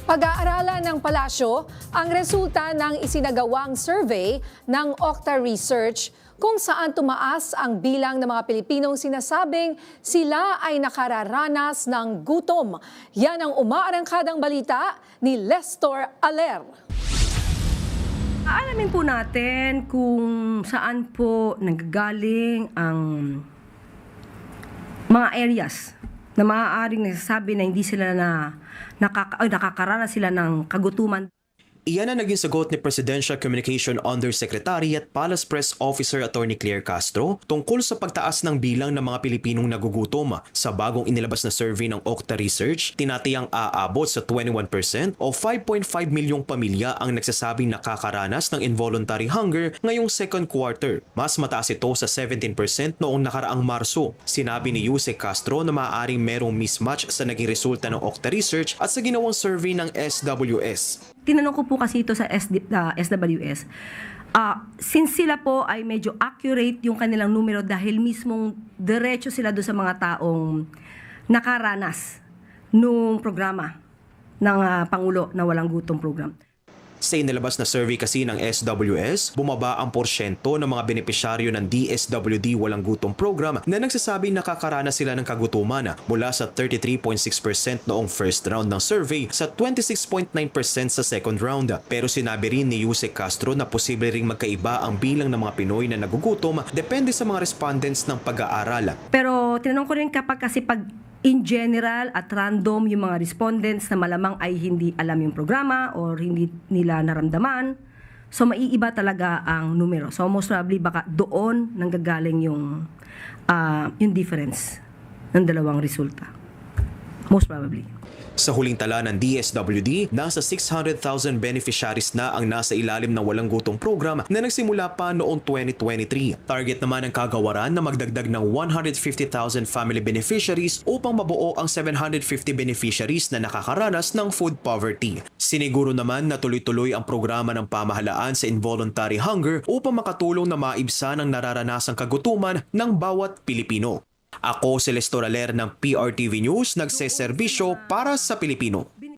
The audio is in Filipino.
Pag-aaralan ng palasyo ang resulta ng isinagawang survey ng Okta Research kung saan tumaas ang bilang ng mga Pilipinong sinasabing sila ay nakararanas ng gutom. Yan ang umaarangkadang balita ni Lestor Aler. Aalamin po natin kung saan po nanggagaling ang mga areas na maaaring nagsasabi na hindi sila nakakaranas sila ng kagutuman. Iyan ang naging sagot ni Presidential Communication Undersecretary at Palace Press Officer Attorney Claire Castro tungkol sa pagtaas ng bilang ng mga Pilipinong nagugutom. Sa bagong inilabas na survey ng Okta Research, tinatayang aabot sa 21% o 5.5 milyong pamilya ang nagsasabing nakakaranas ng involuntary hunger ngayong second quarter. Mas mataas ito sa 17% noong nakaraang Marso. Sinabi ni Yusek Castro na maaaring merong mismatch sa naging resulta ng Okta Research at sa ginawang survey ng SWS. Tinanong ko po kasi ito sa SWS. Since sila po ay medyo accurate yung kanilang numero dahil mismong diretso sila doon sa mga taong nakaranas nung programa ng Pangulo na Walang Gutom Program. Sa inilabas na survey kasi ng SWS, bumaba ang porsyento ng mga benepisyaryo ng DSWD Walang Gutom Program na nagsasabing nakakaranas sila ng kagutuman mula sa 33.6% noong first round ng survey sa 26.9% sa second round. Pero sinabi rin ni Yusek Castro na posible ring magkaiba ang bilang ng mga Pinoy na nagugutom depende sa mga respondents ng pag-aaral. Pero tinanong ko rin kapag kasi pag in general at random yung mga respondents na malamang ay hindi alam yung programa or hindi nila naramdaman. So maiiba talaga ang numero. So most probably baka doon nanggagaling yung difference ng dalawang resulta. Most probably. Sa huling tala ng DSWD, nasa 600,000 beneficiaries na ang nasa ilalim ng Walang Gutom Program na nagsimula pa noong 2023. Target naman ng kagawaran na magdagdag ng 150,000 family beneficiaries upang mabuo ang 750 beneficiaries na nakakaranas ng food poverty. Siniguro naman na tuloy-tuloy ang programa ng pamahalaan sa involuntary hunger upang makatulong na maibsan ang nararanasang kagutuman ng bawat Pilipino. Ako si Lestor Aler ng PRTV News, nagseserbisyo para sa Pilipino.